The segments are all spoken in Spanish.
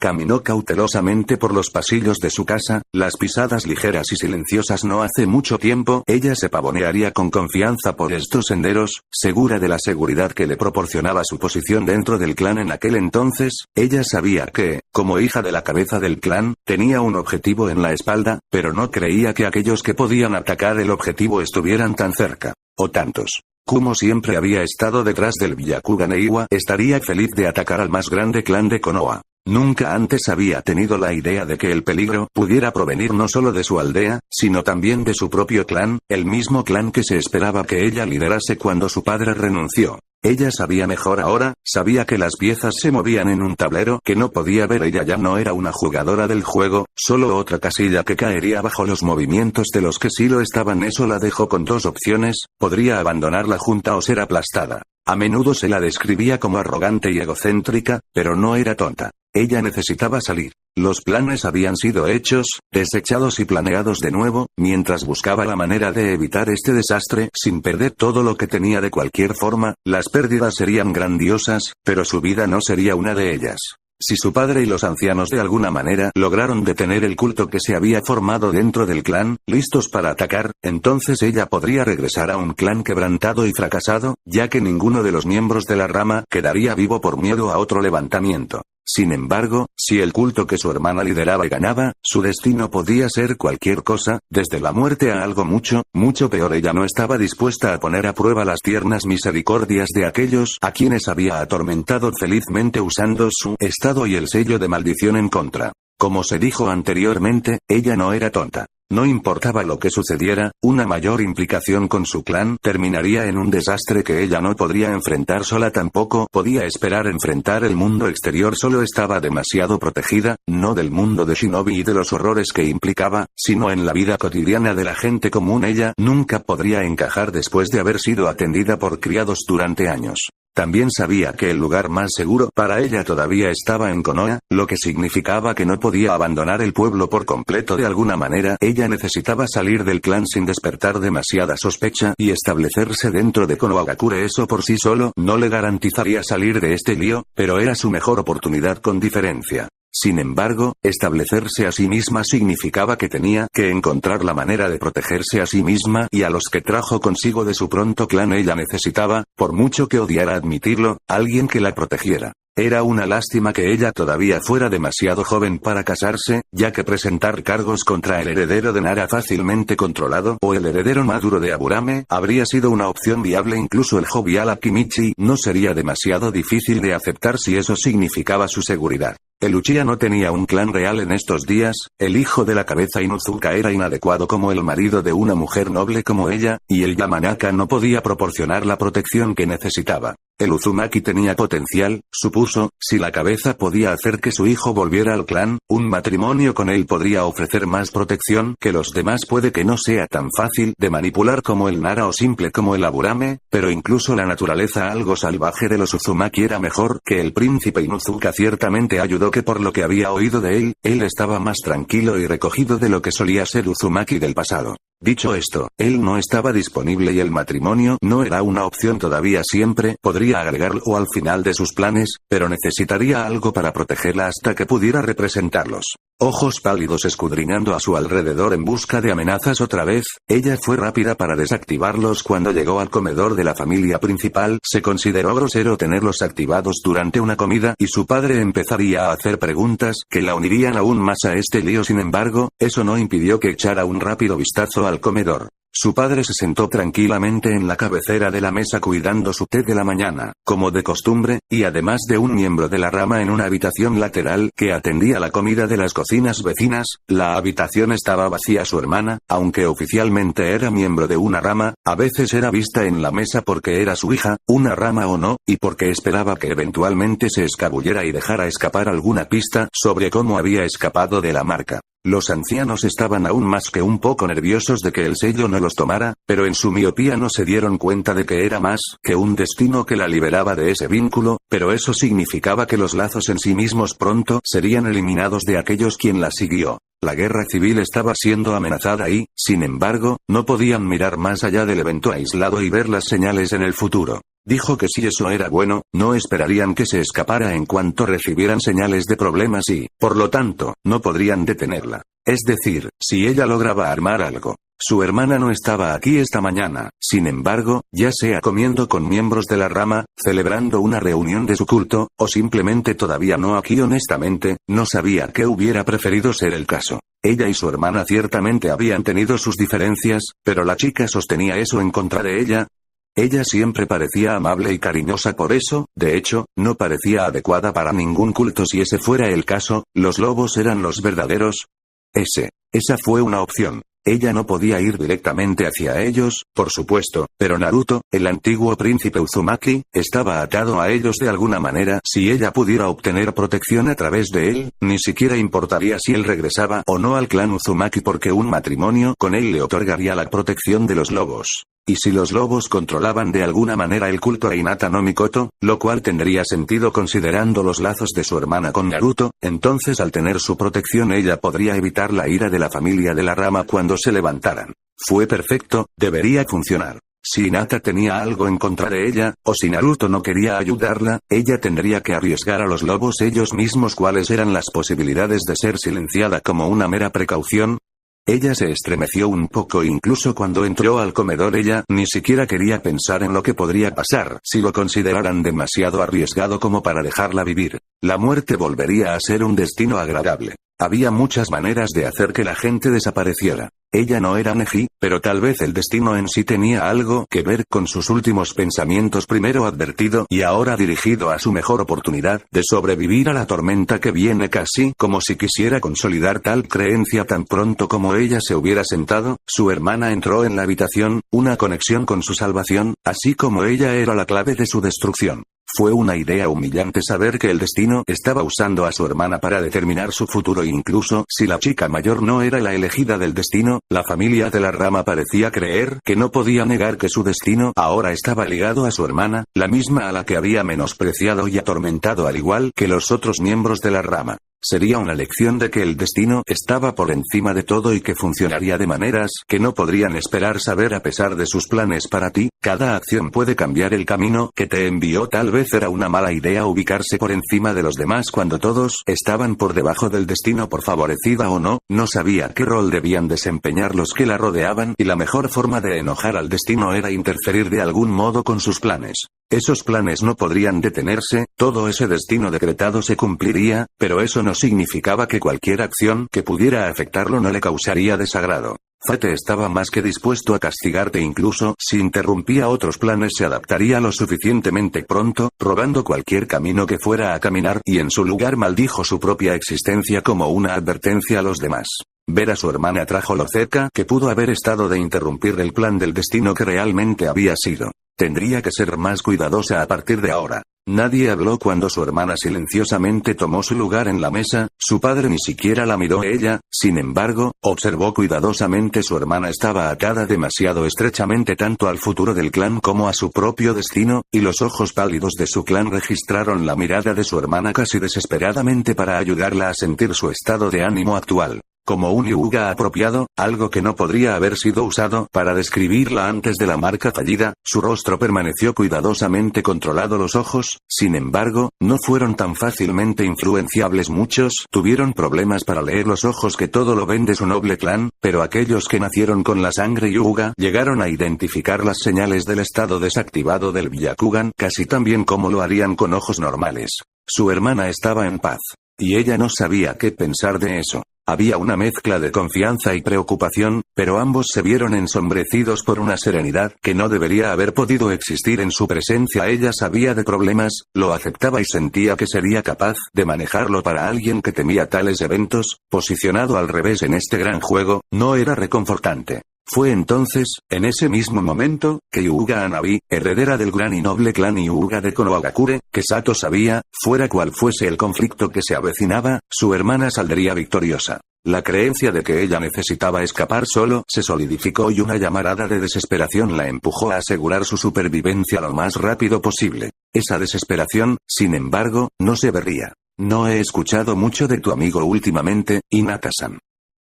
Caminó cautelosamente por los pasillos de su casa, las pisadas ligeras y silenciosas. No hace mucho tiempo, ella se pavonearía con confianza por estos senderos, segura de la seguridad que le proporcionaba su posición dentro del clan en aquel entonces. Ella sabía que, como hija de la cabeza del clan, tenía un objetivo en la espalda, pero no creía que aquellos que podían atacar el objetivo estuvieran tan cerca. O tantos. Kumo siempre había estado detrás del Byakugan e Iwa estaría feliz de atacar al más grande clan de Konoha. Nunca antes había tenido la idea de que el peligro pudiera provenir no solo de su aldea, sino también de su propio clan, el mismo clan que se esperaba que ella liderase cuando su padre renunció. Ella sabía mejor ahora, sabía que las piezas se movían en un tablero que no podía ver. Ella ya no era una jugadora del juego, solo otra casilla que caería bajo los movimientos de los que sí lo estaban. Eso la dejó con dos opciones: podría abandonar la junta o ser aplastada. A menudo se la describía como arrogante y egocéntrica, pero no era tonta. Ella necesitaba salir. Los planes habían sido hechos, desechados y planeados de nuevo, mientras buscaba la manera de evitar este desastre sin perder todo lo que tenía de cualquier forma. Las pérdidas serían grandiosas, pero su vida no sería una de ellas. Si su padre y los ancianos de alguna manera lograron detener el culto que se había formado dentro del clan, listos para atacar, entonces ella podría regresar a un clan quebrantado y fracasado, ya que ninguno de los miembros de la rama quedaría vivo por miedo a otro levantamiento. Sin embargo, si el culto que su hermana lideraba ganaba, su destino podía ser cualquier cosa, desde la muerte a algo mucho, mucho peor. Ella no estaba dispuesta a poner a prueba las tiernas misericordias de aquellos a quienes había atormentado felizmente usando su estado y el sello de maldición en contra. Como se dijo anteriormente, ella no era tonta. No importaba lo que sucediera, una mayor implicación con su clan terminaría en un desastre que ella no podría enfrentar sola. Tampoco podía esperar enfrentar el mundo exterior. Solo estaba demasiado protegida, no del mundo de Shinobi y de los horrores que implicaba, sino en la vida cotidiana de la gente común. Ella nunca podría encajar después de haber sido atendida por criados durante años. También sabía que el lugar más seguro para ella todavía estaba en Konoha, lo que significaba que no podía abandonar el pueblo por completo. De alguna manera, ella necesitaba salir del clan sin despertar demasiada sospecha y establecerse dentro de Konohagakure. Eso por sí solo no le garantizaría salir de este lío, pero era su mejor oportunidad con diferencia. Sin embargo, establecerse a sí misma significaba que tenía que encontrar la manera de protegerse a sí misma y a los que trajo consigo de su pronto clan. Ella necesitaba, por mucho que odiara admitirlo, alguien que la protegiera. Era una lástima que ella todavía fuera demasiado joven para casarse, ya que presentar cargos contra el heredero de Nara fácilmente controlado o el heredero maduro de Aburame habría sido una opción viable. Incluso el jovial Akimichi no sería demasiado difícil de aceptar si eso significaba su seguridad. El Uchiha no tenía un clan real en estos días, el hijo de la cabeza Inuzuka era inadecuado como el marido de una mujer noble como ella, y el Yamanaka no podía proporcionar la protección que necesitaba. El Uzumaki tenía potencial, supuso, si la cabeza podía hacer que su hijo volviera al clan, un matrimonio con él podría ofrecer más protección que los demás. Puede que no sea tan fácil de manipular como el Nara o simple como el Aburame, pero incluso la naturaleza algo salvaje de los Uzumaki era mejor que el príncipe Inuzuka. Ciertamente ayudó que por lo que había oído de él estaba más tranquilo y recogido de lo que solía ser Uzumaki del pasado. Dicho esto, él no estaba disponible y el matrimonio no era una opción todavía. Siempre podría agregarlo al final de sus planes, pero necesitaría algo para protegerla hasta que pudiera representarlos. Ojos pálidos escudriñando a su alrededor en busca de amenazas. Otra vez, ella fue rápida para desactivarlos. Cuando llegó al comedor de la familia principal, se consideró grosero tenerlos activados durante una comida y su padre empezaría a hacer preguntas que la unirían aún más a este lío. Sin embargo, eso no impidió que echara un rápido vistazo al comedor. Su padre se sentó tranquilamente en la cabecera de la mesa cuidando su té de la mañana, como de costumbre, y además de un miembro de la rama en una habitación lateral que atendía la comida de las cocinas vecinas, la habitación estaba vacía. Su hermana, aunque oficialmente era miembro de una rama, a veces era vista en la mesa porque era su hija, una rama o no, y porque esperaba que eventualmente se escabullera y dejara escapar alguna pista sobre cómo había escapado de la marca. Los ancianos estaban aún más que un poco nerviosos de que el sello no los tomara, pero en su miopía no se dieron cuenta de que era más que un destino que la liberaba de ese vínculo, pero eso significaba que los lazos en sí mismos pronto serían eliminados de aquellos quien la siguió. La guerra civil estaba siendo amenazada y, sin embargo, no podían mirar más allá del evento aislado y ver las señales en el futuro. Dijo que si eso era bueno, no esperarían que se escapara en cuanto recibieran señales de problemas y, por lo tanto, no podrían detenerla. Es decir, si ella lograba armar algo. Su hermana no estaba aquí esta mañana, sin embargo, ya sea comiendo con miembros de la rama, celebrando una reunión de su culto, o simplemente todavía no aquí. Honestamente, no sabía qué hubiera preferido ser el caso. Ella y su hermana ciertamente habían tenido sus diferencias, pero la chica sostenía eso en contra de ella. Ella siempre parecía amable y cariñosa, por eso, de hecho, no parecía adecuada para ningún culto. Si ese fuera el caso, ¿los lobos eran los verdaderos? Esa fue una opción. Ella no podía ir directamente hacia ellos, por supuesto, pero Naruto, el antiguo príncipe Uzumaki, estaba atado a ellos de alguna manera. Si ella pudiera obtener protección a través de él, ni siquiera importaría si él regresaba o no al clan Uzumaki, porque un matrimonio con él le otorgaría la protección de los lobos. Y si los lobos controlaban de alguna manera el culto a Hinata no Mikoto, lo cual tendría sentido considerando los lazos de su hermana con Naruto, entonces al tener su protección ella podría evitar la ira de la familia de la rama cuando se levantaran. Fue perfecto, debería funcionar. Si Hinata tenía algo en contra de ella, o si Naruto no quería ayudarla, ella tendría que arriesgar a los lobos ellos mismos. ¿Cuáles eran las posibilidades de ser silenciada como una mera precaución? Ella se estremeció un poco. Incluso cuando entró al comedor ella ni siquiera quería pensar en lo que podría pasar si lo consideraran demasiado arriesgado como para dejarla vivir. La muerte volvería a ser un destino agradable. Había muchas maneras de hacer que la gente desapareciera. Ella no era Neji, pero tal vez el destino en sí tenía algo que ver con sus últimos pensamientos, primero advertido y ahora dirigido a su mejor oportunidad de sobrevivir a la tormenta que viene, casi como si quisiera consolidar tal creencia. Tan pronto como ella se hubiera sentado, su hermana entró en la habitación, una conexión con su salvación, así como ella era la clave de su destrucción. Fue una idea humillante saber que el destino estaba usando a su hermana para determinar su futuro. Incluso si la chica mayor no era la elegida del destino, la familia de la rama parecía creer que no podía negar que su destino ahora estaba ligado a su hermana, la misma a la que había menospreciado y atormentado al igual que los otros miembros de la rama. Sería una lección de que el destino estaba por encima de todo y que funcionaría de maneras que no podrían esperar saber. A pesar de sus planes para ti, cada acción puede cambiar el camino que te envió. Tal vez era una mala idea ubicarse por encima de los demás cuando todos estaban por debajo del destino. Por favorecida o no, no sabía qué rol debían desempeñar los que la rodeaban, y la mejor forma de enojar al destino era interferir de algún modo con sus planes. Esos planes no podrían detenerse, todo ese destino decretado se cumpliría, pero eso no significaba que cualquier acción que pudiera afectarlo no le causaría desagrado. Fate estaba más que dispuesto a castigarte. Incluso si interrumpía otros planes se adaptaría lo suficientemente pronto, robando cualquier camino que fuera a caminar, y en su lugar maldijo su propia existencia como una advertencia a los demás. Ver a su hermana trajo lo cerca que pudo haber estado de interrumpir el plan del destino que realmente había sido. Tendría que ser más cuidadosa a partir de ahora. Nadie habló cuando su hermana silenciosamente tomó su lugar en la mesa. Su padre ni siquiera la miró. Ella, sin embargo, observó cuidadosamente. Su hermana estaba atada demasiado estrechamente tanto al futuro del clan como a su propio destino, y los ojos pálidos de su clan registraron la mirada de su hermana casi desesperadamente para ayudarla a sentir su estado de ánimo actual. Como un Hyuga apropiado, algo que no podría haber sido usado para describirla antes de la marca fallida, su rostro permaneció cuidadosamente controlado. Los ojos, sin embargo, no fueron tan fácilmente influenciables. Muchos tuvieron problemas para leer los ojos que todo lo ven de su noble clan, pero aquellos que nacieron con la sangre Hyuga llegaron a identificar las señales del estado desactivado del Byakugan casi tan bien como lo harían con ojos normales. Su hermana estaba en paz. Y ella no sabía qué pensar de eso. Había una mezcla de confianza y preocupación, pero ambos se vieron ensombrecidos por una serenidad que no debería haber podido existir en su presencia. Ella sabía de problemas, lo aceptaba y sentía que sería capaz de manejarlo. Para alguien que temía tales eventos, posicionado al revés en este gran juego, no era reconfortante. Fue entonces, en ese mismo momento, que Hyuga Hanabi, heredera del gran y noble clan Hyuga de Konohagakure, que Sato sabía, fuera cual fuese el conflicto que se avecinaba, su hermana saldría victoriosa. La creencia de que ella necesitaba escapar solo se solidificó y una llamarada de desesperación la empujó a asegurar su supervivencia lo más rápido posible. Esa desesperación, sin embargo, no se vería. No he escuchado mucho de tu amigo últimamente, Hinata-san.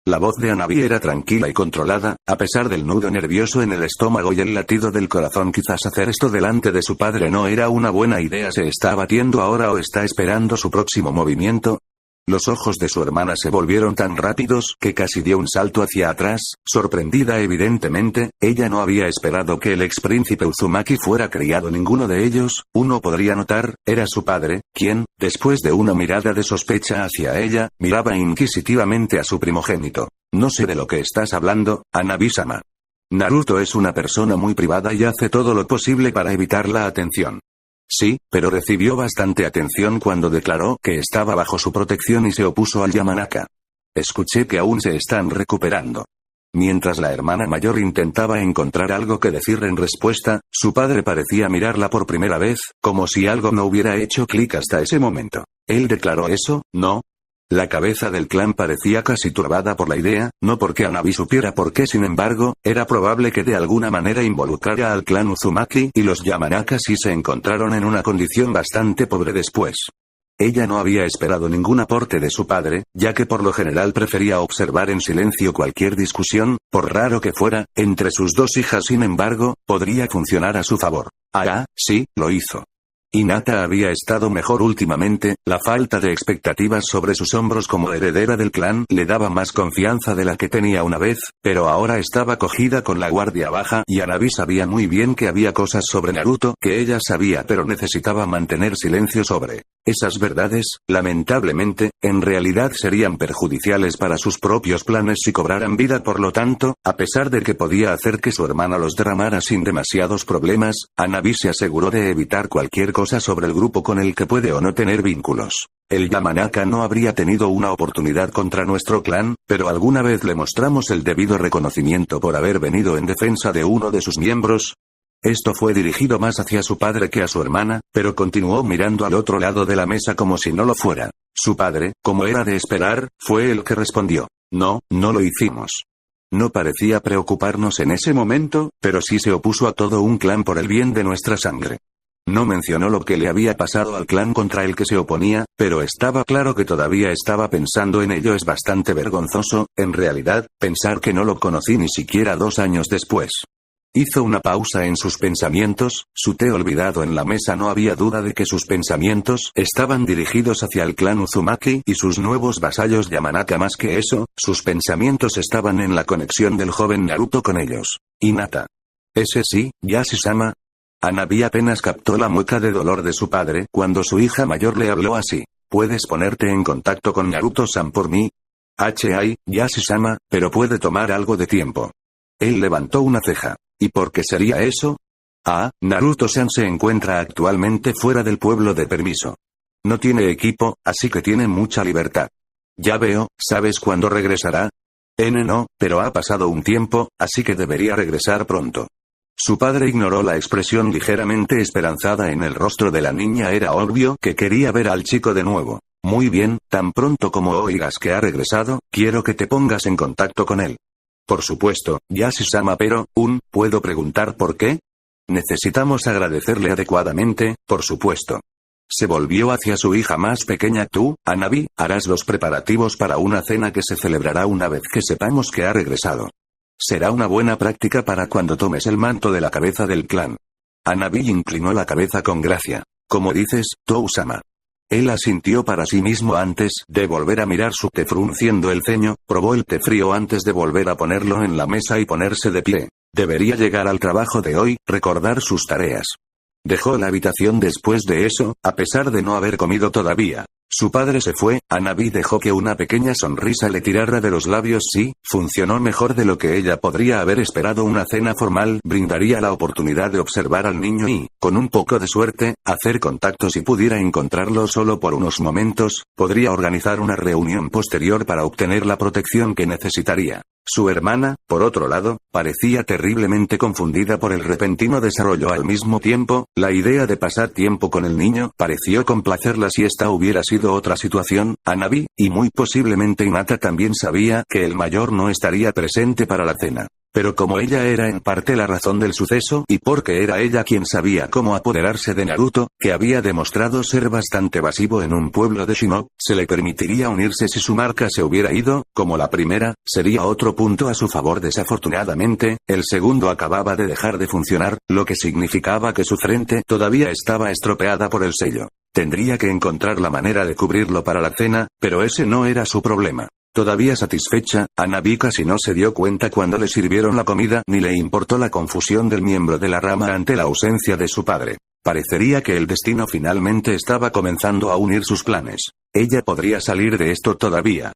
La voz de Hanabi era tranquila y controlada, a pesar del nudo nervioso en el estómago y el latido del corazón. Quizás hacer esto delante de su padre no era una buena idea. ¿Se está abatiendo ahora o está esperando su próximo movimiento? Los ojos de su hermana se volvieron tan rápidos que casi dio un salto hacia atrás, sorprendida evidentemente. Ella no había esperado que el ex príncipe Uzumaki fuera criado. Ninguno de ellos, uno podría notar, era su padre, quien, después de una mirada de sospecha hacia ella, miraba inquisitivamente a su primogénito. No sé de lo que estás hablando, Hanabi-sama. Naruto es una persona muy privada y hace todo lo posible para evitar la atención. Sí, pero recibió bastante atención cuando declaró que estaba bajo su protección y se opuso al Yamanaka. Escuché que aún se están recuperando. Mientras la hermana mayor intentaba encontrar algo que decir en respuesta, su padre parecía mirarla por primera vez, como si algo no hubiera hecho clic hasta ese momento. ¿Él declaró eso, no? La cabeza del clan parecía casi turbada por la idea, no porque Hanabi supiera por qué. Sin embargo, era probable que de alguna manera involucrara al clan Uzumaki y los Yamanaka si se encontraron en una condición bastante pobre después. Ella no había esperado ningún aporte de su padre, ya que por lo general prefería observar en silencio cualquier discusión, por raro que fuera, entre sus dos hijas. Sin embargo, podría funcionar a su favor. Ah, sí, lo hizo. Hinata había estado mejor últimamente. La falta de expectativas sobre sus hombros como heredera del clan le daba más confianza de la que tenía una vez, pero ahora estaba cogida con la guardia baja y Hanabi sabía muy bien que había cosas sobre Naruto que ella sabía pero necesitaba mantener silencio sobre. Esas verdades, lamentablemente, en realidad serían perjudiciales para sus propios planes si cobraran vida. Por lo tanto, a pesar de que podía hacer que su hermana los derramara sin demasiados problemas, Hanabi se aseguró de evitar cualquier cosa sobre el grupo con el que puede o no tener vínculos. El Yamanaka no habría tenido una oportunidad contra nuestro clan, pero alguna vez le mostramos el debido reconocimiento por haber venido en defensa de uno de sus miembros. Esto fue dirigido más hacia su padre que a su hermana, pero continuó mirando al otro lado de la mesa como si no lo fuera. Su padre, como era de esperar, fue el que respondió. No, no lo hicimos. No parecía preocuparnos en ese momento, pero sí se opuso a todo un clan por el bien de nuestra sangre. No mencionó lo que le había pasado al clan contra el que se oponía, pero estaba claro que todavía estaba pensando en ello. Es bastante vergonzoso, en realidad, pensar que no lo conocí ni siquiera 2 años después. Hizo una pausa en sus pensamientos, su té olvidado en la mesa. No había duda de que sus pensamientos estaban dirigidos hacia el clan Uzumaki y sus nuevos vasallos Yamanaka. Más que eso, sus pensamientos estaban en la conexión del joven Naruto con ellos. Hinata. Ese sí, Yashi-sama. Hanabi apenas captó la mueca de dolor de su padre cuando su hija mayor le habló así. ¿Puedes ponerte en contacto con Naruto-san por mí? Yashi-sama, pero puede tomar algo de tiempo. Él levantó una ceja. ¿Y por qué sería eso? Naruto-san se encuentra actualmente fuera del pueblo de permiso. No tiene equipo, así que tiene mucha libertad. Ya veo, ¿sabes cuándo regresará? No, pero ha pasado un tiempo, así que debería regresar pronto. Su padre ignoró la expresión ligeramente esperanzada en el rostro de la niña. Era obvio que quería ver al chico de nuevo. Muy bien, tan pronto como oigas que ha regresado, quiero que te pongas en contacto con él. Por supuesto, Yashi-sama, pero, ¿puedo preguntar por qué? Necesitamos agradecerle adecuadamente, por supuesto. Se volvió hacia su hija más pequeña. Tú, Hanabi, harás los preparativos para una cena que se celebrará una vez que sepamos que ha regresado. Será una buena práctica para cuando tomes el manto de la cabeza del clan. Hanabi inclinó la cabeza con gracia. ¿Cómo dices, Tou-sama? Él asintió para sí mismo antes de volver a mirar su té. Frunciendo el ceño, probó el té frío antes de volver a ponerlo en la mesa y ponerse de pie. Debería llegar al trabajo de hoy, recordar sus tareas. Dejó la habitación después de eso, a pesar de no haber comido todavía. Su padre se fue. Hanabi dejó que una pequeña sonrisa le tirara de los labios. Sí, funcionó mejor de lo que ella podría haber esperado. Una cena formal brindaría la oportunidad de observar al niño y, con un poco de suerte, hacer contacto. Si pudiera encontrarlo solo por unos momentos, podría organizar una reunión posterior para obtener la protección que necesitaría. Su hermana, por otro lado, parecía terriblemente confundida por el repentino desarrollo. Al mismo tiempo, la idea de pasar tiempo con el niño pareció complacerla. Si esta hubiera sido otra situación, Hanabi, y muy posiblemente Hinata también sabía que el mayor no estaría presente para la cena. Pero como ella era en parte la razón del suceso y porque era ella quien sabía cómo apoderarse de Naruto, que había demostrado ser bastante evasivo en un pueblo de Shinobi, se le permitiría unirse si su marca se hubiera ido, como la primera, sería otro punto a su favor. Desafortunadamente, el segundo acababa de dejar de funcionar, lo que significaba que su frente todavía estaba estropeada por el sello. Tendría que encontrar la manera de cubrirlo para la cena, pero ese no era su problema. Todavía satisfecha, Hanabi casi no se dio cuenta cuando le sirvieron la comida ni le importó la confusión del miembro de la rama ante la ausencia de su padre. Parecería que el destino finalmente estaba comenzando a unir sus planes. Ella podría salir de esto todavía.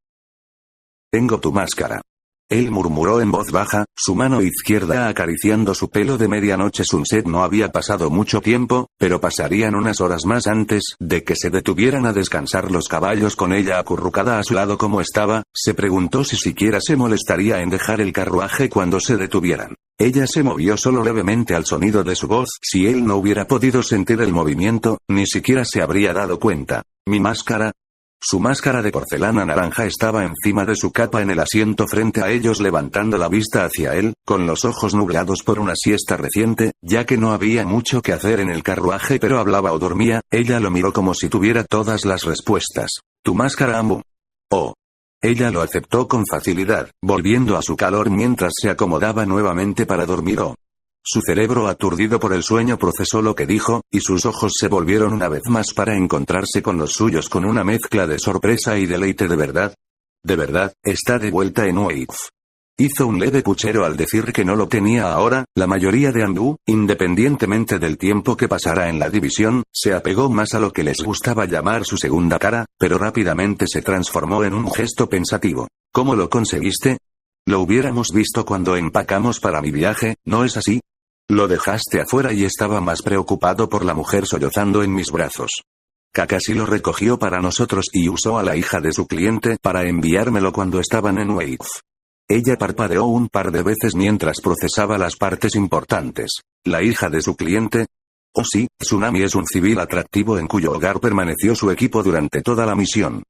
Tengo tu máscara. Él murmuró en voz baja, su mano izquierda acariciando su pelo de medianoche. Sunset no había pasado mucho tiempo, pero pasarían unas horas más antes de que se detuvieran a descansar los caballos con ella acurrucada a su lado como estaba. Se preguntó si siquiera se molestaría en dejar el carruaje cuando se detuvieran. Ella se movió solo levemente al sonido de su voz. Si él no hubiera podido sentir el movimiento, ni siquiera se habría dado cuenta. ¿Mi máscara? Su máscara de porcelana naranja estaba encima de su capa en el asiento frente a ellos, levantando la vista hacia él, con los ojos nublados por una siesta reciente, ya que no había mucho que hacer en el carruaje pero hablaba o dormía. Ella lo miró como si tuviera todas las respuestas. Tu máscara, Amu. Oh. Ella lo aceptó con facilidad, volviendo a su calor mientras se acomodaba nuevamente para dormir. Su cerebro aturdido por el sueño procesó lo que dijo, y sus ojos se volvieron una vez más para encontrarse con los suyos con una mezcla de sorpresa y deleite. ¿De verdad? ¿De verdad, está de vuelta en Wave? Hizo un leve puchero al decir que no lo tenía ahora. La mayoría de Anbu, independientemente del tiempo que pasara en la división, se apegó más a lo que les gustaba llamar su segunda cara, pero rápidamente se transformó en un gesto pensativo. ¿Cómo lo conseguiste? Lo hubiéramos visto cuando empacamos para mi viaje, ¿no es así? Lo dejaste afuera y estaba más preocupado por la mujer sollozando en mis brazos. Kakashi lo recogió para nosotros y usó a la hija de su cliente para enviármelo cuando estaban en Wave. Ella parpadeó un par de veces mientras procesaba las partes importantes. ¿La hija de su cliente? Oh sí, Tsunami es un civil atractivo en cuyo hogar permaneció su equipo durante toda la misión.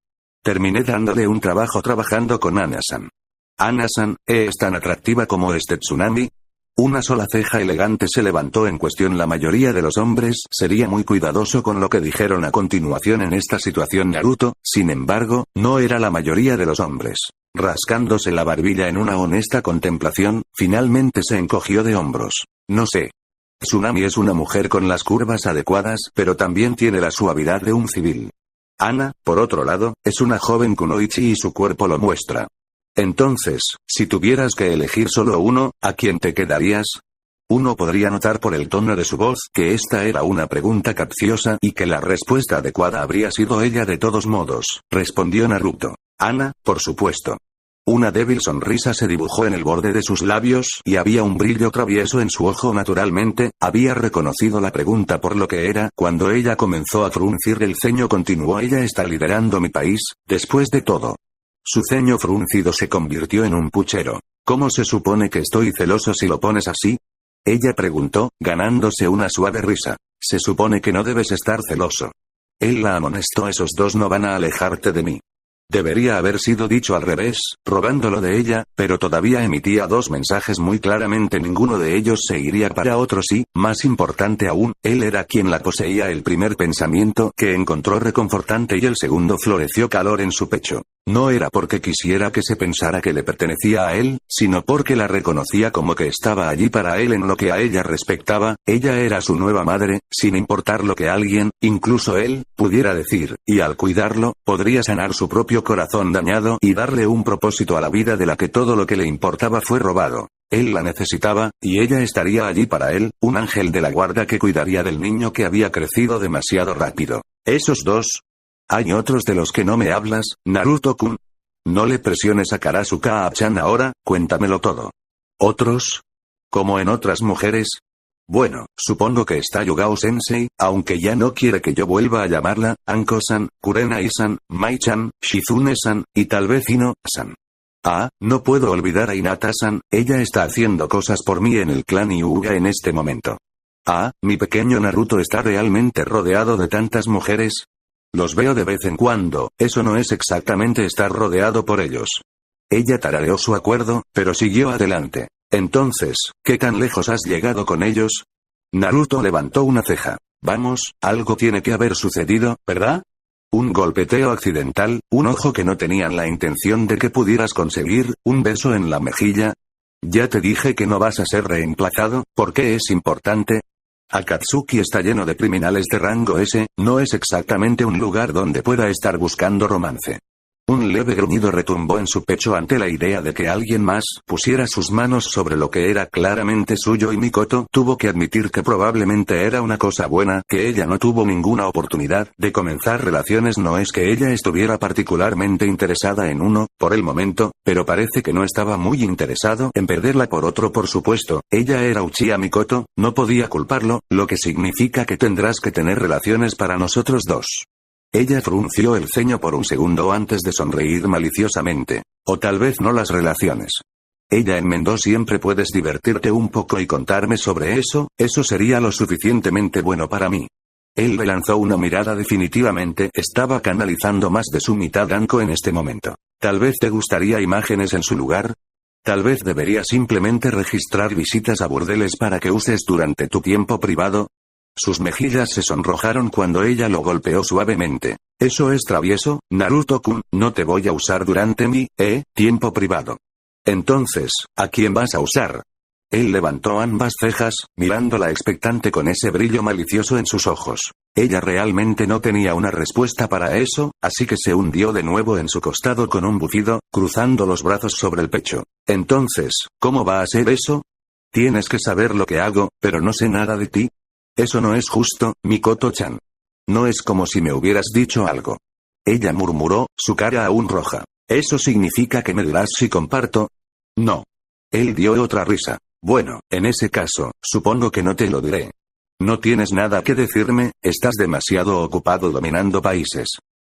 Terminé dándole un trabajo trabajando con Ana-san. Ana-san, ¿es tan atractiva como este Tsunami? Una sola ceja elegante se levantó en cuestión. La mayoría de los hombres sería muy cuidadoso con lo que dijeron a continuación en esta situación. Naruto, sin embargo, no era la mayoría de los hombres. Rascándose la barbilla en una honesta contemplación, finalmente se encogió de hombros. No sé. Tsunami es una mujer con las curvas adecuadas, pero también tiene la suavidad de un civil. Ana, por otro lado, es una joven kunoichi y su cuerpo lo muestra. Entonces, si tuvieras que elegir solo uno, ¿a quién te quedarías? Uno podría notar por el tono de su voz que esta era una pregunta capciosa y que la respuesta adecuada habría sido ella de todos modos, respondió Naruto. Ana, por supuesto. Una débil sonrisa se dibujó en el borde de sus labios y había un brillo travieso en su ojo. Naturalmente, había reconocido la pregunta por lo que era. Cuando ella comenzó a fruncir el ceño, continuó: ella está liderando mi país, después de todo. Su ceño fruncido se convirtió en un puchero. ¿Cómo se supone que estoy celoso si lo pones así? Ella preguntó, ganándose una suave risa. Se supone que no debes estar celoso. Él la amonestó: esos dos no van a alejarte de mí. Debería haber sido dicho al revés, rogándolo de ella, pero todavía emitía dos mensajes muy claramente. Ninguno de ellos se iría para otro sí. Más importante aún, él era quien la poseía. El primer pensamiento que encontró reconfortante y el segundo floreció calor en su pecho. No era porque quisiera que se pensara que le pertenecía a él, sino porque la reconocía como que estaba allí para él en lo que a ella respectaba. Ella era su nueva madre, sin importar lo que alguien, incluso él, pudiera decir, y al cuidarlo, podría sanar su propio corazón dañado y darle un propósito a la vida de la que todo lo que le importaba fue robado. Él la necesitaba, y ella estaría allí para él, un ángel de la guarda que cuidaría del niño que había crecido demasiado rápido. Esos dos. ¿Hay otros de los que no me hablas, Naruto-kun? No le presiones a Karasuka-chan ahora, cuéntamelo todo. ¿Otros? ¿Como en otras mujeres? Bueno, supongo que está Yugao-sensei, aunque ya no quiere que yo vuelva a llamarla, Anko-san, Kurenai-san, Mai-chan, Shizune-san, y tal vez Ino-san. Ah, no puedo olvidar a Hinata-san, ella está haciendo cosas por mí en el clan Hyuga en este momento. Ah, mi pequeño Naruto está realmente rodeado de tantas mujeres. Los veo de vez en cuando, eso no es exactamente estar rodeado por ellos. Ella tarareó su acuerdo, pero siguió adelante. Entonces, ¿qué tan lejos has llegado con ellos? Naruto levantó una ceja. Vamos, algo tiene que haber sucedido, ¿verdad? Un golpeteo accidental, un ojo que no tenían la intención de que pudieras conseguir, un beso en la mejilla. Ya te dije que no vas a ser reemplazado, ¿por qué es importante? Akatsuki está lleno de criminales de rango S, no es exactamente un lugar donde pueda estar buscando romance. Un leve gruñido retumbó en su pecho ante la idea de que alguien más pusiera sus manos sobre lo que era claramente suyo y Mikoto tuvo que admitir que probablemente era una cosa buena, que ella no tuvo ninguna oportunidad de comenzar relaciones. No es que ella estuviera particularmente interesada en uno, por el momento, pero parece que no estaba muy interesado en perderla por otro. Por supuesto, ella era Uchiha Mikoto, no podía culparlo, lo que significa que tendrás que tener relaciones para nosotros dos. Ella frunció el ceño por un segundo antes de sonreír maliciosamente. O tal vez no las relaciones. Ella enmendó: siempre puedes divertirte un poco y contarme sobre eso, eso sería lo suficientemente bueno para mí. Él le lanzó una mirada. Definitivamente estaba canalizando más de su mitad Anko en este momento. Tal vez te gustaría imágenes en su lugar. Tal vez debería simplemente registrar visitas a burdeles para que uses durante tu tiempo privado. Sus mejillas se sonrojaron cuando ella lo golpeó suavemente. Eso es travieso, Naruto-kun, no te voy a usar durante mi, tiempo privado. Entonces, ¿a quién vas a usar? Él levantó ambas cejas, mirándola expectante con ese brillo malicioso en sus ojos. Ella realmente no tenía una respuesta para eso, así que se hundió de nuevo en su costado con un bufido, cruzando los brazos sobre el pecho. Entonces, ¿cómo va a ser eso? Tienes que saber lo que hago, pero no sé nada de ti. Eso no es justo, Mikoto-chan. No es como si me hubieras dicho algo. Ella murmuró, su cara aún roja. ¿Eso significa que me dirás si comparto? No. Él dio otra risa. Bueno, en ese caso, supongo que no te lo diré. No tienes nada que decirme, estás demasiado ocupado dominando países.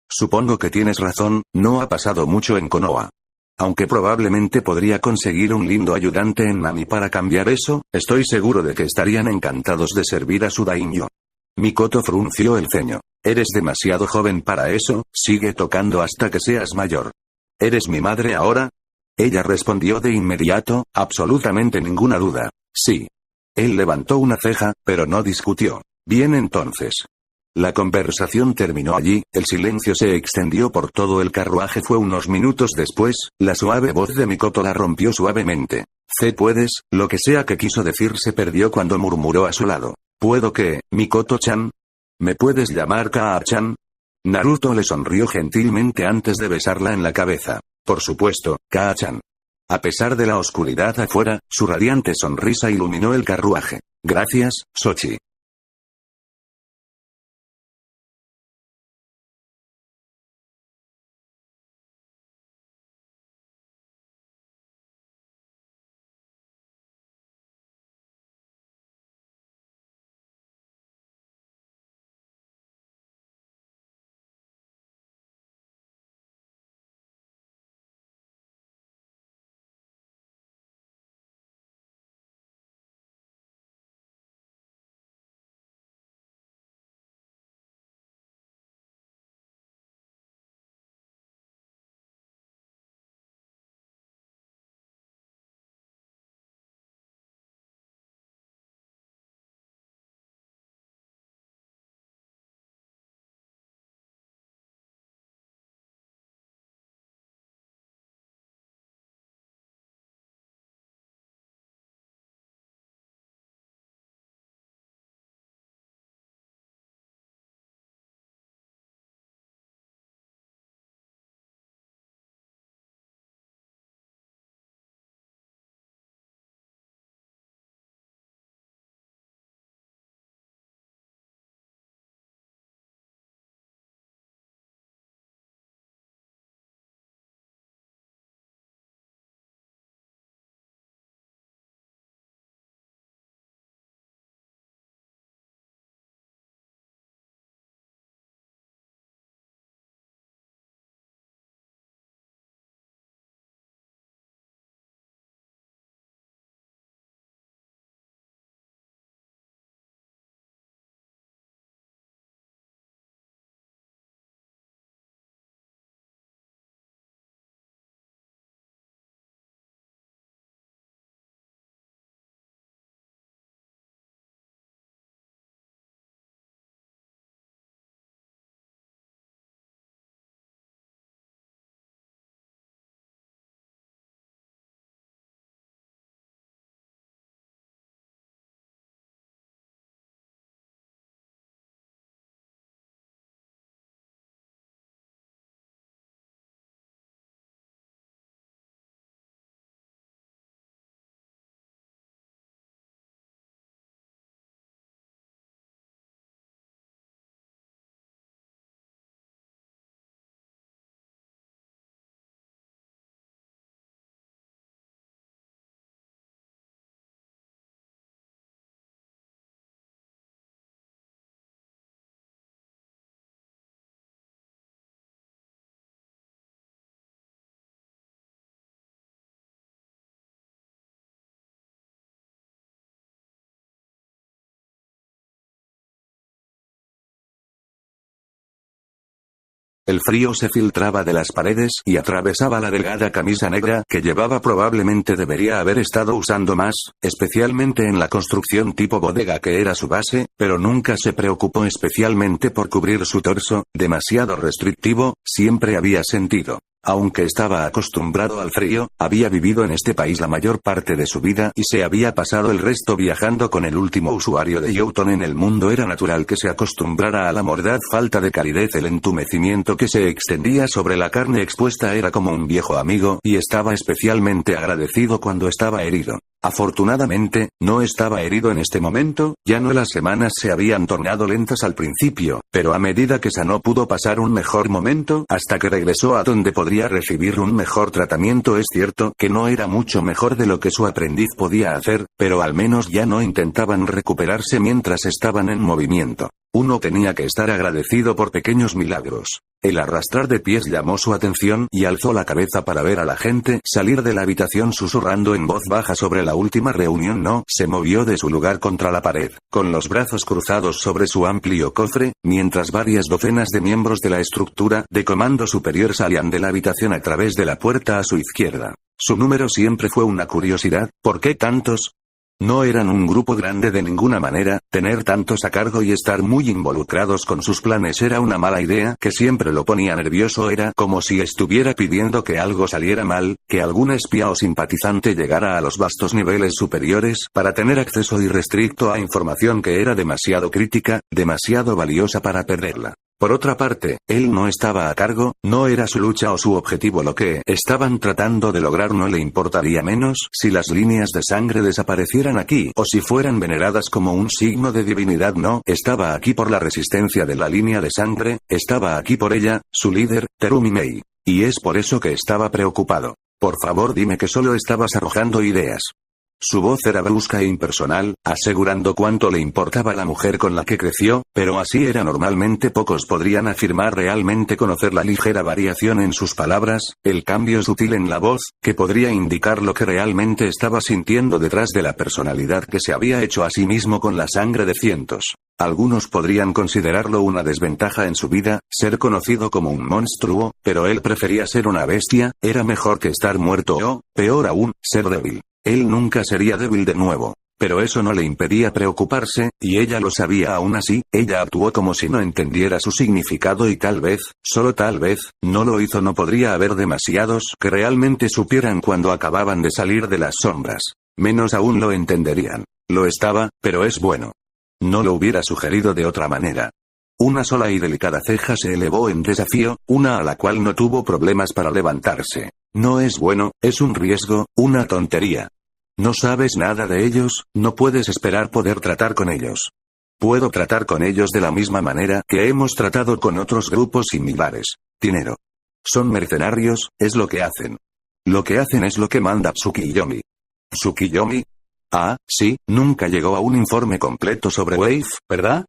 Supongo que tienes razón, no ha pasado mucho en Konoha. Aunque probablemente podría conseguir un lindo ayudante en Nami para cambiar eso, estoy seguro de que estarían encantados de servir a su daimyo. Mikoto frunció el ceño. Eres demasiado joven para eso, sigue tocando hasta que seas mayor. ¿Eres mi madre ahora? Ella respondió de inmediato, absolutamente ninguna duda. Sí. Él levantó una ceja, pero no discutió. Bien entonces. La conversación terminó allí, el silencio se extendió por todo el carruaje. Fue unos minutos después, la suave voz de Mikoto la rompió suavemente. Puedes, lo que sea que quiso decir se perdió cuando murmuró a su lado. ¿Puedo que, Mikoto-chan? ¿Me puedes llamar Kaa-chan? Naruto le sonrió gentilmente antes de besarla en la cabeza. Por supuesto, Kaa-chan. A pesar de la oscuridad afuera, su radiante sonrisa iluminó el carruaje. Gracias, Sochi. El frío se filtraba de las paredes y atravesaba la delgada camisa negra que llevaba. Probablemente debería haber estado usando más, especialmente en la construcción tipo bodega que era su base, pero nunca se preocupó especialmente por cubrir su torso, demasiado restrictivo, siempre había sentido. Aunque estaba acostumbrado al frío, había vivido en este país la mayor parte de su vida y se había pasado el resto viajando con el último usuario de Youton en el mundo. Era natural que se acostumbrara a la mordaz falta de calidez. El entumecimiento que se extendía sobre la carne expuesta era como un viejo amigo y estaba especialmente agradecido cuando estaba herido. Afortunadamente, no estaba herido en este momento, ya no. Las semanas se habían tornado lentas al principio, pero a medida que sanó pudo pasar un mejor momento hasta que regresó a donde podría recibir un mejor tratamiento. Es cierto que no era mucho mejor de lo que su aprendiz podía hacer, pero al menos ya no intentaban recuperarse mientras estaban en movimiento. Uno tenía que estar agradecido por pequeños milagros. El arrastrar de pies llamó su atención y alzó la cabeza para ver a la gente salir de la habitación susurrando en voz baja sobre la última reunión. No se movió de su lugar contra la pared, con los brazos cruzados sobre su amplio cofre, mientras varias docenas de miembros de la estructura de comando superior salían de la habitación a través de la puerta a su izquierda. Su número siempre fue una curiosidad. ¿Por qué tantos? No eran un grupo grande de ninguna manera, tener tantos a cargo y estar muy involucrados con sus planes era una mala idea que siempre lo ponía nervioso. Era como si estuviera pidiendo que algo saliera mal, que algún espía o simpatizante llegara a los vastos niveles superiores para tener acceso irrestricto a información que era demasiado crítica, demasiado valiosa para perderla. Por otra parte, él no estaba a cargo, no era su lucha o su objetivo. Lo que estaban tratando de lograr no le importaría menos si las líneas de sangre desaparecieran aquí o si fueran veneradas como un signo de divinidad. No estaba aquí por la resistencia de la línea de sangre, estaba aquí por ella, su líder, Terumi Mei. Y es por eso que estaba preocupado. Por favor, dime que solo estabas arrojando ideas. Su voz era brusca e impersonal, asegurando cuánto le importaba la mujer con la que creció, pero así era normalmente. Pocos podrían afirmar realmente conocer la ligera variación en sus palabras, el cambio sutil en la voz, que podría indicar lo que realmente estaba sintiendo detrás de la personalidad que se había hecho a sí mismo con la sangre de cientos. Algunos podrían considerarlo una desventaja en su vida, ser conocido como un monstruo, pero él prefería ser una bestia. Era mejor que estar muerto o, peor aún, ser débil. Él nunca sería débil de nuevo. Pero eso no le impedía preocuparse, y ella lo sabía. Aún así, ella actuó como si no entendiera su significado y tal vez, solo tal vez, no lo hizo. No podría haber demasiados que realmente supieran cuando acababan de salir de las sombras. Menos aún lo entenderían. Lo estaba, pero es bueno. No lo hubiera sugerido de otra manera. Una sola y delicada ceja se elevó en desafío, una a la cual no tuvo problemas para levantarse. No es bueno, es un riesgo, una tontería. No sabes nada de ellos, no puedes esperar poder tratar con ellos. Puedo tratar con ellos de la misma manera que hemos tratado con otros grupos similares. Dinero. Son mercenarios, es lo que hacen. Lo que hacen es lo que manda Tsukiyomi. ¿Tsukiyomi? Ah, sí, nunca llegó a un informe completo sobre Wave, ¿verdad?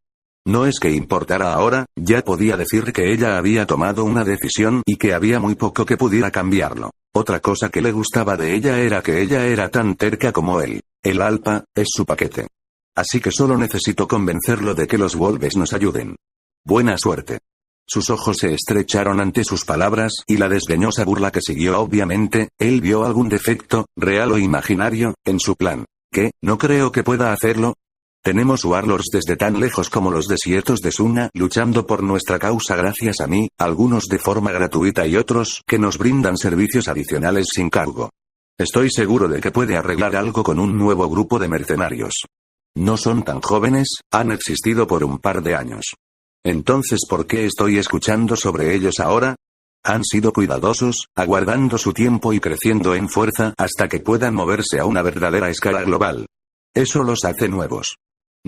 No es que importara ahora, ya podía decir que ella había tomado una decisión y que había muy poco que pudiera cambiarlo. Otra cosa que le gustaba de ella era que ella era tan terca como él. El alpa, es su paquete. Así que solo necesito convencerlo de que los Wolves nos ayuden. Buena suerte. Sus ojos se estrecharon ante sus palabras y la desdeñosa burla que siguió. Obviamente, él vio algún defecto, real o imaginario, en su plan. ¿Qué? ¿No creo que pueda hacerlo? Tenemos warlords desde tan lejos como los desiertos de Suna luchando por nuestra causa gracias a mí, algunos de forma gratuita y otros que nos brindan servicios adicionales sin cargo. Estoy seguro de que puede arreglar algo con un nuevo grupo de mercenarios. No son tan jóvenes, han existido por un par de años. Entonces, ¿por qué estoy escuchando sobre ellos ahora? Han sido cuidadosos, aguardando su tiempo y creciendo en fuerza hasta que puedan moverse a una verdadera escala global. Eso los hace nuevos.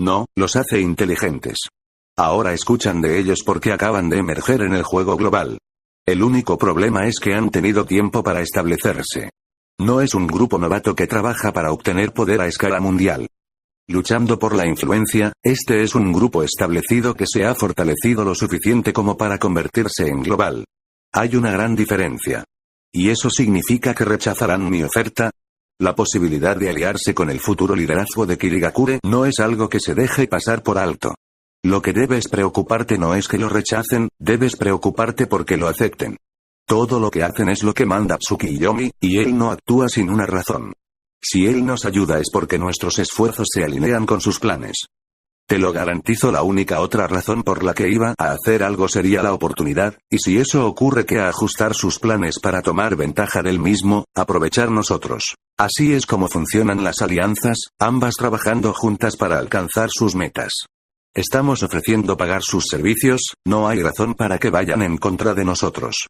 No, los hace inteligentes. Ahora escuchan de ellos porque acaban de emerger en el juego global. El único problema es que han tenido tiempo para establecerse. No es un grupo novato que trabaja para obtener poder a escala mundial. Luchando por la influencia, este es un grupo establecido que se ha fortalecido lo suficiente como para convertirse en global. Hay una gran diferencia. ¿Y eso significa que rechazarán mi oferta? La posibilidad de aliarse con el futuro liderazgo de Kirigakure no es algo que se deje pasar por alto. Lo que debes preocuparte no es que lo rechacen, debes preocuparte porque lo acepten. Todo lo que hacen es lo que manda Tsukiyomi, y él no actúa sin una razón. Si él nos ayuda es porque nuestros esfuerzos se alinean con sus planes. Te lo garantizo, la única otra razón por la que iba a hacer algo sería la oportunidad, y si eso ocurre que a ajustar sus planes para tomar ventaja del mismo, aprovechar nosotros. Así es como funcionan las alianzas, ambas trabajando juntas para alcanzar sus metas. Estamos ofreciendo pagar sus servicios, no hay razón para que vayan en contra de nosotros.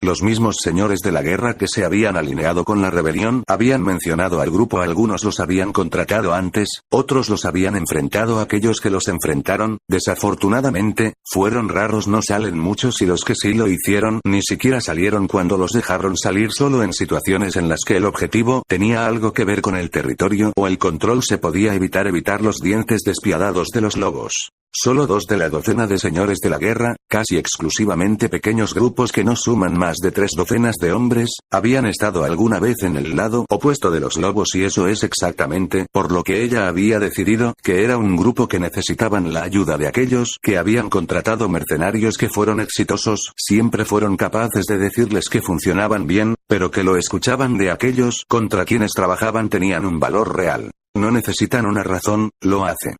Los mismos señores de la guerra que se habían alineado con la rebelión habían mencionado al grupo, algunos los habían contratado antes, otros los habían enfrentado, aquellos que los enfrentaron, desafortunadamente, fueron raros, no salen muchos y los que sí lo hicieron ni siquiera salieron cuando los dejaron salir solo en situaciones en las que el objetivo tenía algo que ver con el territorio o el control se podía evitar los dientes despiadados de los lobos. Solo 2 de la docena de señores de la guerra, casi exclusivamente pequeños grupos que no suman más de 3 docenas de hombres, habían estado alguna vez en el lado opuesto de los lobos y eso es exactamente por lo que ella había decidido que era un grupo que necesitaban la ayuda de aquellos que habían contratado mercenarios que fueron exitosos, siempre fueron capaces de decirles que funcionaban bien, pero que lo escuchaban de aquellos contra quienes trabajaban tenían un valor real. No necesitan una razón, lo hace.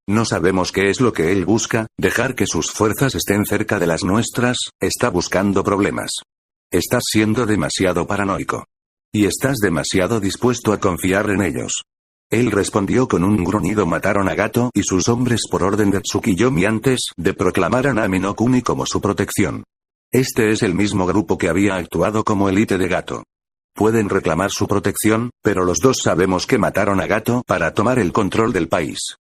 No sabemos qué es lo que él busca, dejar que sus fuerzas estén cerca de las nuestras, está buscando problemas. Estás siendo demasiado paranoico. Y estás demasiado dispuesto a confiar en ellos. Él respondió con un gruñido. Mataron a Gato y sus hombres por orden de Tsukiyomi antes de proclamar a Nami no Kuni como su protección. Este es el mismo grupo que había actuado como élite de Gato. Pueden reclamar su protección, pero los dos sabemos que mataron a Gato para tomar el control del país.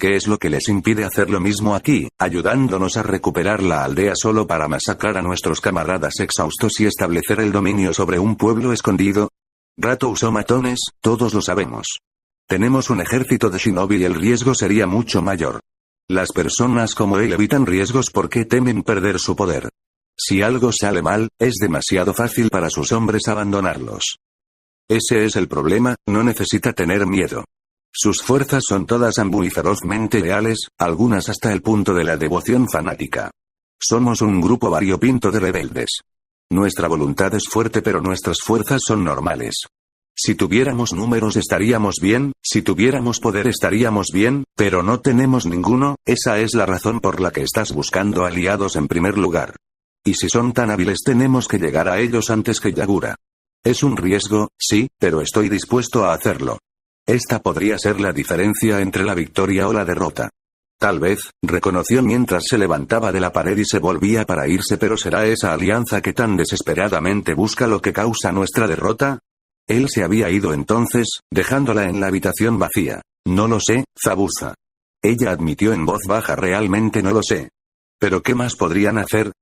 ¿Qué es lo que les impide hacer lo mismo aquí, ayudándonos a recuperar la aldea solo para masacrar a nuestros camaradas exhaustos y establecer el dominio sobre un pueblo escondido? Gato usó matones, todos lo sabemos. Tenemos un ejército de shinobi y el riesgo sería mucho mayor. Las personas como él evitan riesgos porque temen perder su poder. Si algo sale mal, es demasiado fácil para sus hombres abandonarlos. Ese es el problema, no necesita tener miedo. Sus fuerzas son todas y ferozmente leales, algunas hasta el punto de la devoción fanática. Somos un grupo variopinto de rebeldes. Nuestra voluntad es fuerte pero nuestras fuerzas son normales. Si tuviéramos números estaríamos bien, si tuviéramos poder estaríamos bien, pero no tenemos ninguno, esa es la razón por la que estás buscando aliados en primer lugar. Y si son tan hábiles tenemos que llegar a ellos antes que Yagura. Es un riesgo, sí, pero estoy dispuesto a hacerlo. Esta podría ser la diferencia entre la victoria o la derrota. Tal vez, reconoció mientras se levantaba de la pared y se volvía para irse, pero ¿será esa alianza que tan desesperadamente busca lo que causa nuestra derrota? Él se había ido entonces, dejándola en la habitación vacía. No lo sé, Zabuza. Ella admitió en voz baja, realmente no lo sé. ¿Pero qué más podrían hacer?